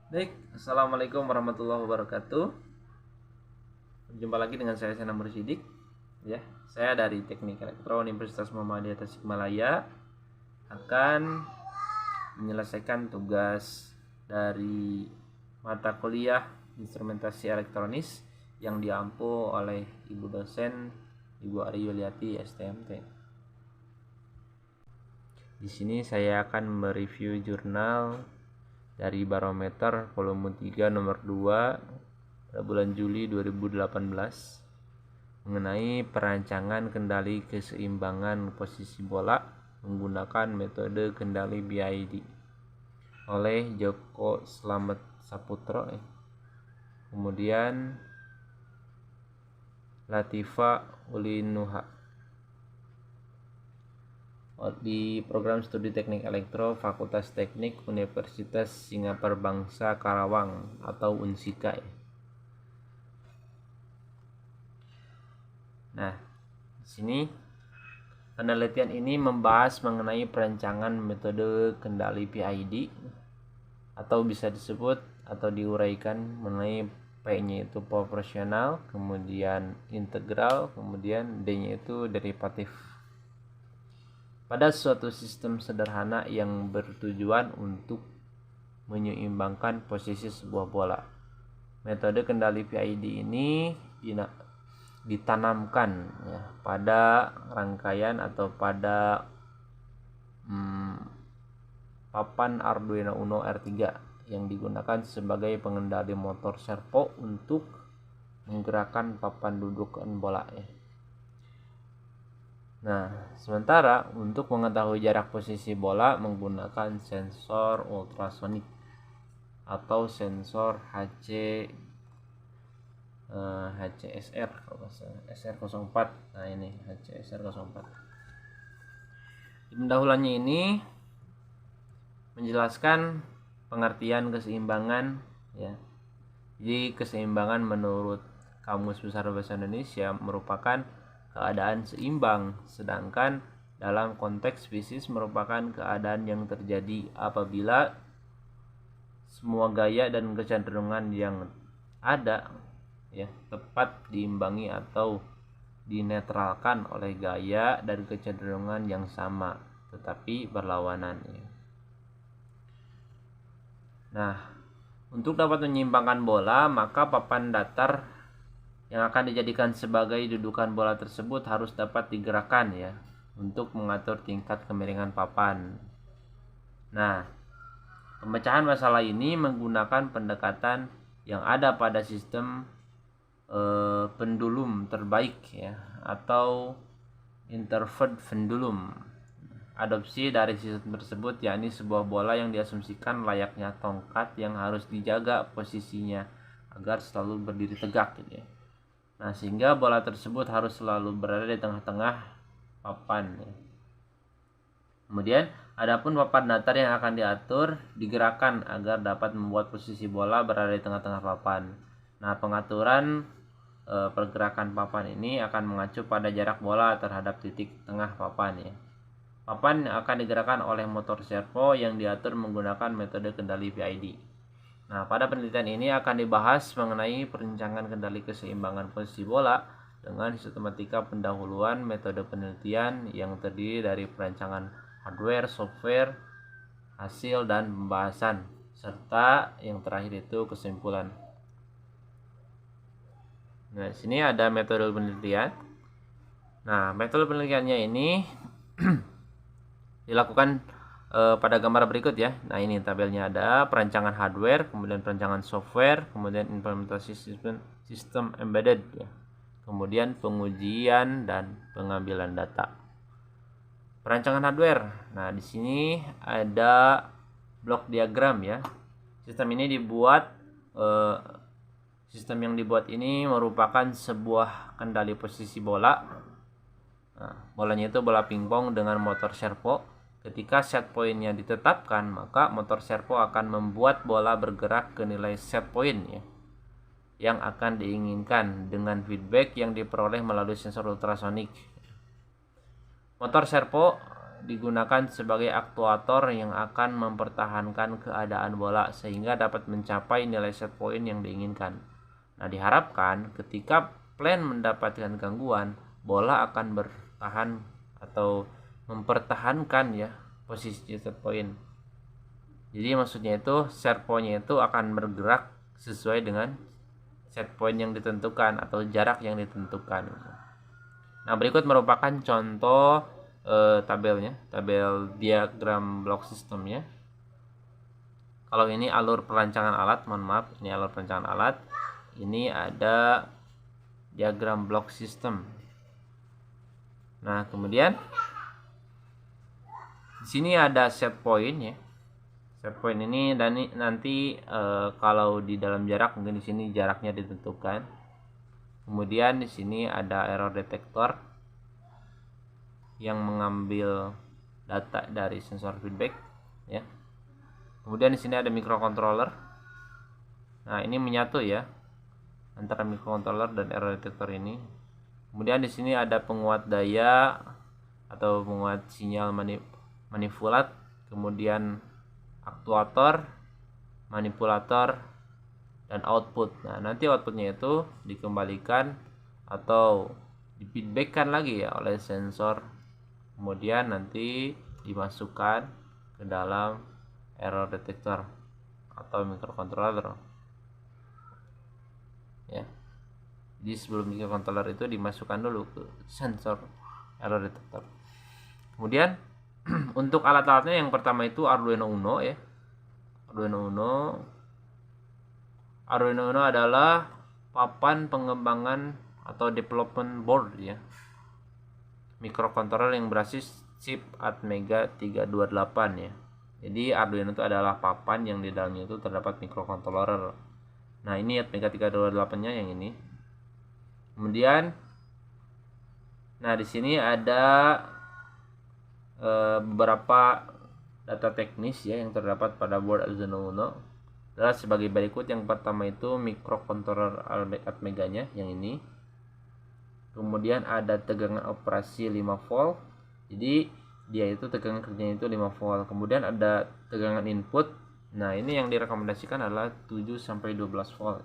Baik, assalamualaikum warahmatullahi wabarakatuh. Jumpa lagi dengan saya Senam Bersidik. Ya, saya dari Teknik Elektro Universitas Muhammadiyah Tasikmalaya akan menyelesaikan tugas dari mata kuliah Instrumentasi Elektronis yang diampu oleh Ibu dosen Ibu Ari Yuliati STMT. Di sini saya akan mereview jurnal dari Barometer volume 3 nomor 2 pada bulan Juli 2018 mengenai perancangan kendali keseimbangan posisi bola menggunakan metode kendali BID oleh Joko Slamet Saputro, kemudian Latifa Ulinuha di program studi teknik elektro Fakultas Teknik Universitas Singapura Bangsa Karawang atau Unsika. Nah, di sini penelitian ini membahas mengenai perancangan metode kendali PID atau bisa disebut atau diuraikan mengenai P-nya itu proporsional, kemudian integral, kemudian D-nya itu derivatif. Pada suatu sistem sederhana yang bertujuan untuk menyeimbangkan posisi sebuah bola. Metode kendali PID ini ditanamkan ya, pada rangkaian atau pada papan Arduino Uno R3 yang digunakan sebagai pengendali motor servo untuk menggerakkan papan dudukan bola ya. Nah, sementara untuk mengetahui jarak posisi bola menggunakan sensor ultrasonik atau sensor HCSR SR04. Nah, ini HCSR04. Pendahuluannya ini menjelaskan pengertian keseimbangan ya. Jadi keseimbangan menurut Kamus Besar Bahasa Indonesia merupakan keadaan seimbang, sedangkan dalam konteks fisik merupakan keadaan yang terjadi apabila semua gaya dan kecenderungan yang ada ya tepat diimbangi atau dinetralkan oleh gaya dan kecenderungan yang sama tetapi berlawanan ya. Nah, untuk dapat menyeimbangkan bola, maka papan datar yang akan dijadikan sebagai dudukan bola tersebut harus dapat digerakkan ya untuk mengatur tingkat kemiringan papan. Nah, pemecahan masalah ini menggunakan pendekatan yang ada pada sistem pendulum terbaik ya atau interfered pendulum. Adopsi dari sistem tersebut yakni sebuah bola yang diasumsikan layaknya tongkat yang harus dijaga posisinya agar selalu berdiri tegak gitu ya. Nah, sehingga bola tersebut harus selalu berada di tengah-tengah papan ya. Kemudian, adapun papan datar yang akan diatur digerakkan agar dapat membuat posisi bola berada di tengah-tengah papan. Nah, pengaturan pergerakan papan ini akan mengacu pada jarak bola terhadap titik tengah papan ya. Papan akan digerakkan oleh motor servo yang diatur menggunakan metode kendali PID. Nah, pada penelitian ini akan dibahas mengenai perencanaan kendali keseimbangan posisi bola dengan sistematika pendahuluan metode penelitian yang terdiri dari perancangan hardware, software, hasil, dan pembahasan, serta yang terakhir itu kesimpulan. Nah, di sini ada metode penelitian. Nah, metode penelitiannya ini dilakukan pada gambar berikut ya. Nah, ini tabelnya ada perancangan hardware, kemudian perancangan software, kemudian implementasi sistem embedded ya. Kemudian pengujian dan pengambilan data. Perancangan hardware. Nah, di sini ada blok diagram ya. Sistem ini dibuat sistem yang dibuat ini merupakan sebuah kendali posisi bola. Nah, bolanya itu bola pingpong dengan motor servo. Ketika set pointnya ditetapkan, maka motor servo akan membuat bola bergerak ke nilai set point ya, yang akan diinginkan dengan feedback yang diperoleh melalui sensor ultrasonik. Motor servo digunakan sebagai aktuator yang akan mempertahankan keadaan bola sehingga dapat mencapai nilai set point yang diinginkan. Nah, diharapkan ketika plan mendapatkan gangguan, bola akan bertahan atau mempertahankan ya posisi set point. Jadi maksudnya itu servonya itu akan bergerak sesuai dengan set point yang ditentukan atau jarak yang ditentukan. Nah, berikut merupakan contoh tabel diagram block sistemnya. Kalau ini alur perancangan alat, mohon maaf, ini alur perancangan alat. Ini ada diagram block system. Nah, kemudian di sini ada set point ya. Set point ini dan nanti kalau di dalam jarak mungkin di sini jaraknya ditentukan. Kemudian di sini ada error detector yang mengambil data dari sensor feedback ya. Kemudian di sini ada microcontroller. Nah, ini menyatu ya antara microcontroller dan error detector ini. Kemudian di sini ada penguat daya atau penguat sinyal manipulat, kemudian aktuator, manipulator, dan output. Nah, nanti outputnya itu dikembalikan atau difeedbackkan lagi ya oleh sensor, kemudian nanti dimasukkan ke dalam error detector atau microcontroller ya. Jadi sebelum microcontroller itu dimasukkan dulu ke sensor error detector. Kemudian untuk alat-alatnya yang pertama itu Arduino Uno ya. Arduino Uno adalah papan pengembangan atau development board ya. Microcontroller yang berbasis chip Atmega 328 ya. Jadi Arduino itu adalah papan yang di dalamnya itu terdapat microcontroller. Nah, ini Atmega 328-nya yang ini. Kemudian nah di sini ada beberapa data teknis ya yang terdapat pada board Arduino Uno adalah sebagai berikut. Yang pertama itu microcontroller Atmega-nya yang ini. Kemudian ada tegangan operasi 5 volt. Jadi dia itu tegangan kerjanya itu 5 volt. Kemudian ada tegangan input. Nah, ini yang direkomendasikan adalah 7 sampai 12 volt.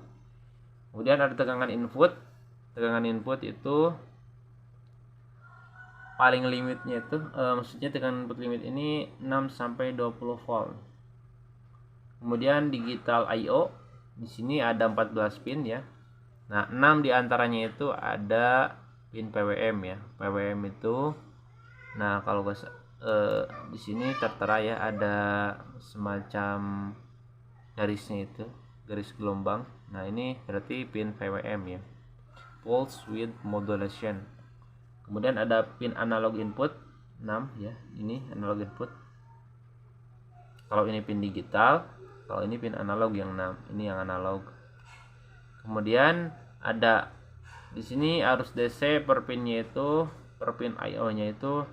Kemudian ada tegangan input. Tegangan input itu paling limitnya itu maksudnya tegangan input limit ini 6 sampai 20 volt. Kemudian digital I/O. Di sini ada 14 pin ya. Nah, 6 diantaranya itu ada pin PWM ya. PWM itu, nah kalau di sini tertera ya ada semacam garisnya itu, garis gelombang. Nah, ini berarti pin PWM ya. Pulse width modulation. Kemudian ada pin analog input 6 ya. Ini analog input. Kalau ini pin digital, kalau ini pin analog yang 6. Ini yang analog. Kemudian ada di sini arus DC per pinnya itu, per pin I/O-nya itu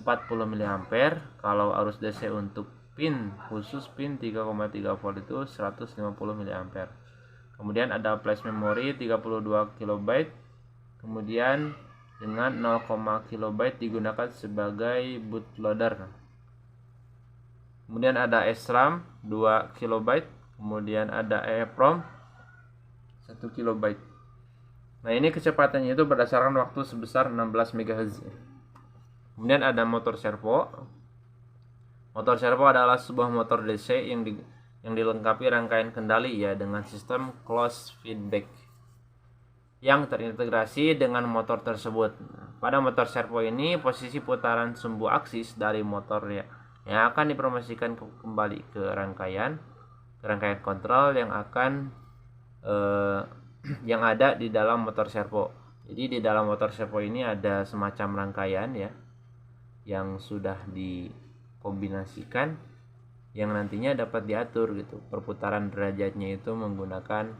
40 mA. Kalau arus DC untuk pin khusus pin 3,3 volt itu 150 mA. Kemudian ada flash memory 32 KB. Kemudian dengan 0, KB digunakan sebagai bootloader. Kemudian ada SRAM 2 KB. Kemudian ada EEPROM 1 KB. Nah, ini kecepatannya itu berdasarkan waktu sebesar 16 MHz. Kemudian ada motor servo. Motor servo adalah sebuah motor DC yang dilengkapi rangkaian kendali ya dengan sistem closed feedback yang terintegrasi dengan motor tersebut. Pada motor servo ini posisi putaran sumbu aksis dari motor ya yang akan dipromosikan kembali ke rangkaian kontrol yang akan yang ada di dalam motor servo. Jadi di dalam motor servo ini ada semacam rangkaian ya yang sudah dikombinasikan yang nantinya dapat diatur gitu perputaran derajatnya itu menggunakan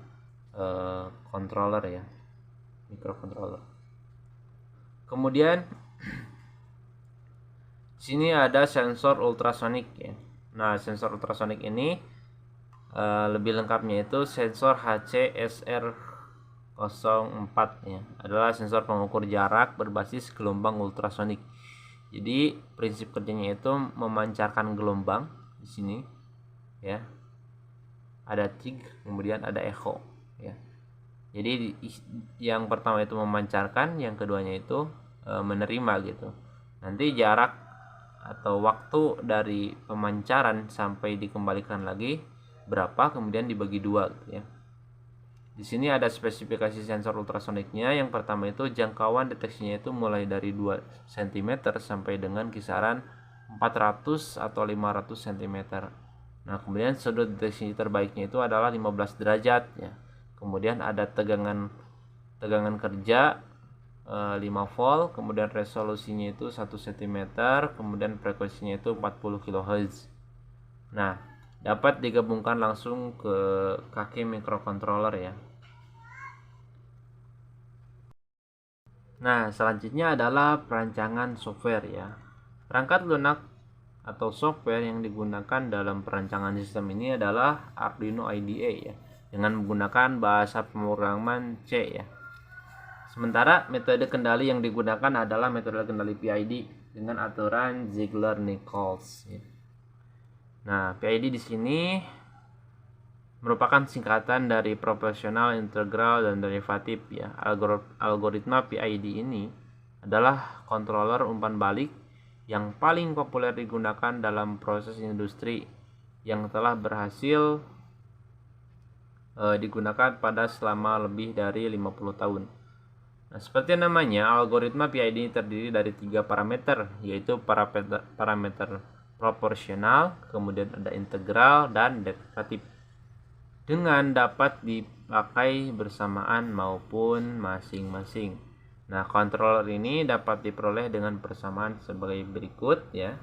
controller ya, microcontroller. Kemudian sini ada sensor ultrasonik ya. Nah, sensor ultrasonik ini lebih lengkapnya itu sensor HCSR04 ya, adalah sensor pengukur jarak berbasis gelombang ultrasonik Jadi prinsip kerjanya itu memancarkan gelombang di sini ya. Ada trig, kemudian ada echo ya. Jadi yang pertama itu memancarkan, yang keduanya itu menerima gitu. Nanti jarak atau waktu dari pemancaran sampai dikembalikan lagi berapa, kemudian dibagi dua gitu ya. Di sini ada spesifikasi sensor ultrasoniknya. Yang pertama itu jangkauan deteksinya itu mulai dari 2 cm sampai dengan kisaran 400 atau 500 cm. Nah, kemudian sudut deteksi terbaiknya itu adalah 15 derajat ya. Kemudian ada tegangan kerja 5 volt, kemudian resolusinya itu 1 cm, kemudian frekuensinya itu 40 kHz. Nah, dapat digabungkan langsung ke kaki microcontroller ya. Nah, selanjutnya adalah perancangan software ya. Perangkat lunak atau software yang digunakan dalam perancangan sistem ini adalah Arduino IDE ya, dengan menggunakan bahasa pemrograman C ya. Sementara metode kendali yang digunakan adalah metode kendali PID dengan aturan Ziegler-Nichols ya. Nah, PID di sini merupakan singkatan dari proporsional, integral, dan derivatif ya. Algoritma PID ini adalah controller umpan balik yang paling populer digunakan dalam proses industri yang telah berhasil digunakan pada selama lebih dari 50 tahun. Nah, seperti namanya, algoritma PID terdiri dari 3 parameter, yaitu parameter proporsional, kemudian ada integral dan derivatif, dengan dapat dipakai bersamaan maupun masing-masing. Nah, controller ini dapat diperoleh dengan persamaan sebagai berikut ya.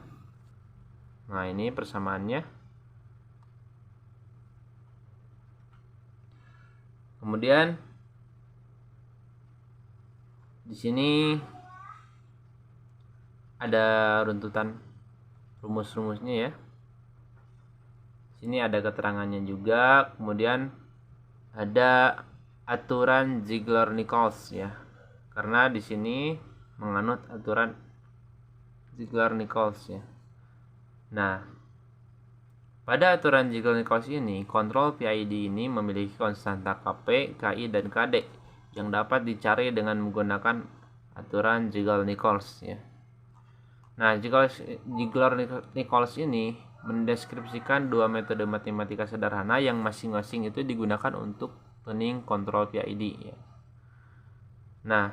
Nah, ini persamaannya. Kemudian di sini ada runtutan rumus-rumusnya ya. Sini ada keterangannya juga. Kemudian ada aturan Ziegler-Nichols ya. Karena di sini menganut aturan Ziegler-Nichols ya. Nah, pada aturan Ziegler-Nichols ini, kontrol PID ini memiliki konstanta Kp, Ki, dan Kd yang dapat dicari dengan menggunakan aturan Ziegler-Nichols ya. Nah, Ziegler-Nichols ini mendeskripsikan dua metode matematika sederhana yang masing-masing itu digunakan untuk tuning kontrol PID ya. Nah,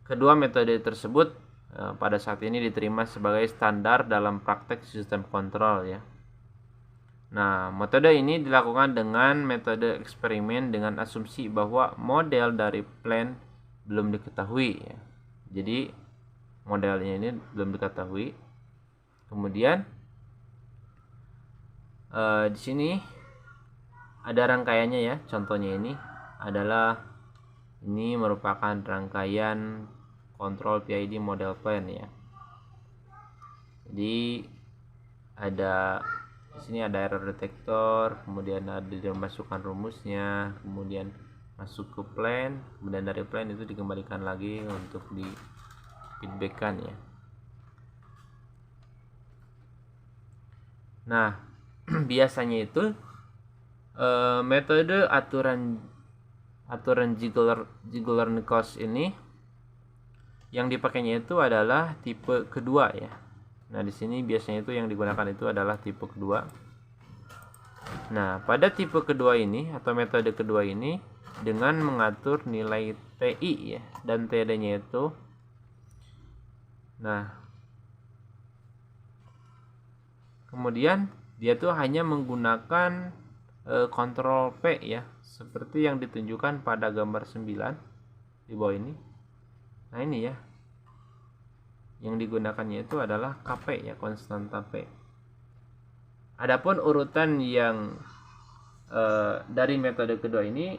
kedua metode tersebut pada saat ini diterima sebagai standar dalam praktek sistem kontrol ya. Nah, metode ini dilakukan dengan metode eksperimen dengan asumsi bahwa model dari plan belum diketahui ya. Jadi modelnya ini belum diketahui. Kemudian di sini ada rangkaiannya ya. Contohnya ini merupakan rangkaian kontrol PID model plan ya. Jadi di sini ada error detector, kemudian ada dimasukkan rumusnya, kemudian masuk ke plan, kemudian dari plan itu dikembalikan lagi untuk di feedbackkan ya. Nah, biasanya itu metode aturan Ziegler-Nichols ini yang dipakainya itu adalah tipe kedua ya. Nah, di sini biasanya itu yang digunakan itu adalah tipe kedua. Nah, pada tipe kedua ini atau metode kedua ini dengan mengatur nilai TI ya dan TD-nya itu. Nah, kemudian dia tuh hanya menggunakan kontrol P ya, seperti yang ditunjukkan pada gambar 9 di bawah ini. Nah, ini ya. Yang digunakannya itu adalah Kp ya, konstanta P. Adapun urutan yang dari metode kedua ini,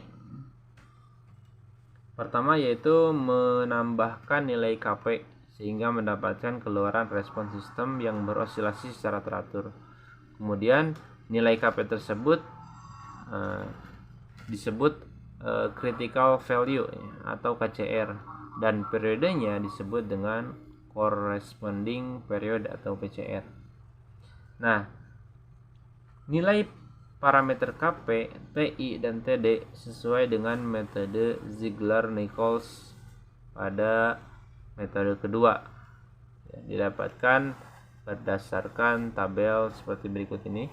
pertama yaitu menambahkan nilai Kp sehingga mendapatkan keluaran respon sistem yang berosilasi secara teratur. Kemudian nilai Kp tersebut disebut critical value ya, atau KCR, dan periodenya disebut dengan corresponding period atau PCR. Nah, nilai parameter Kp, Ti, dan Td sesuai dengan metode Ziegler-Nichols pada metode kedua. Didapatkan berdasarkan tabel seperti berikut ini.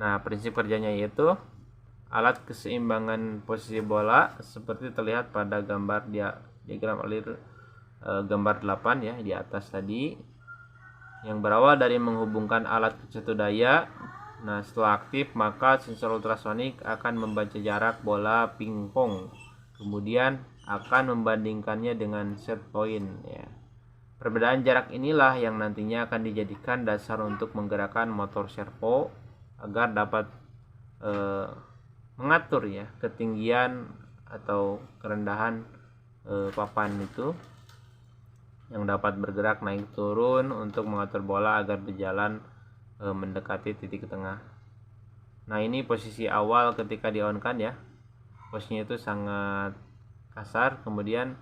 Nah, prinsip kerjanya yaitu alat keseimbangan posisi bola seperti terlihat pada gambar diagram alir gambar 8 ya di atas tadi, yang berawal dari menghubungkan alat ke satu daya. Nah, setelah aktif maka sensor ultrasonik akan membaca jarak bola pingpong, kemudian akan membandingkannya dengan set point ya. Perbedaan jarak inilah yang nantinya akan dijadikan dasar untuk menggerakkan motor servo agar dapat mengatur ya ketinggian atau kerendahan papan itu, yang dapat bergerak naik turun untuk mengatur bola agar berjalan mendekati titik tengah. Nah, ini posisi awal ketika di on kan ya, posisinya itu sangat kasar, kemudian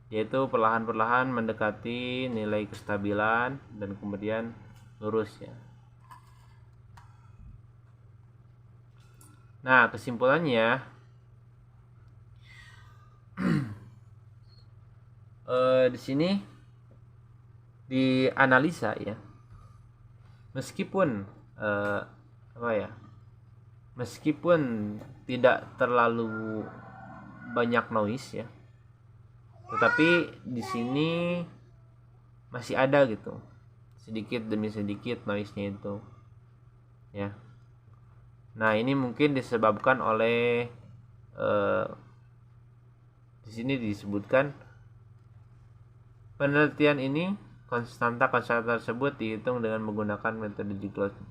yaitu perlahan-perlahan mendekati nilai kestabilan dan kemudian lurus ya. Nah, kesimpulannya di sini dianalisa ya, meskipun meskipun tidak terlalu banyak noise ya, tetapi di sini masih ada gitu sedikit demi sedikit noise-nya itu ya. Nah, ini mungkin disebabkan oleh di sini disebutkan penelitian ini konstanta tersebut dihitung dengan menggunakan metode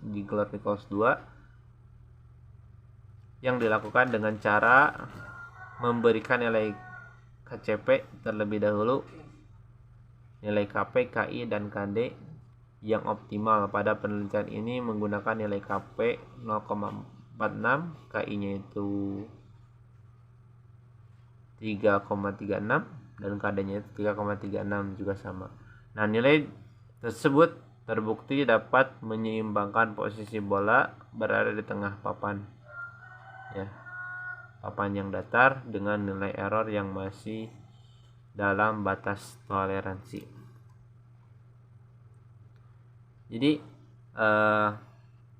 Ziegler-Nichols 2 yang dilakukan dengan cara memberikan nilai KCP terlebih dahulu, nilai Kp, Ki, dan Kd yang optimal. Pada penelitian ini menggunakan nilai Kp 0,46, Ki-nya itu 3,36 dan Kd-nya itu 3,36 juga sama. Nah, nilai tersebut terbukti dapat menyeimbangkan posisi bola berada di tengah papan ya, papan yang datar dengan nilai error yang masih dalam batas toleransi. Jadi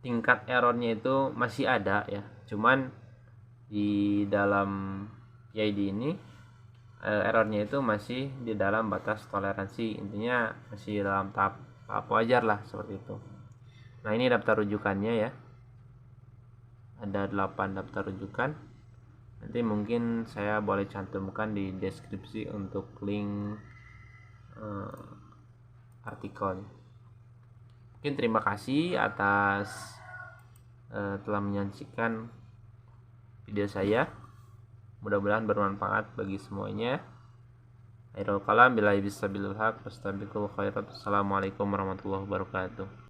tingkat errornya itu masih ada ya, cuman di dalam PID ini errornya itu masih di dalam batas toleransi, intinya masih dalam tahap wajar lah seperti itu. Nah, ini daftar rujukannya ya, ada 8 daftar rujukan. Nanti mungkin saya boleh cantumkan di deskripsi untuk link artikelnya. Mungkin terima kasih atas telah menyaksikan video saya. Mudah-mudahan bermanfaat bagi semuanya. Akhirul kalam, billahi bisabilul haq, wastabiqul khairat. Assalamualaikum warahmatullahi wabarakatuh.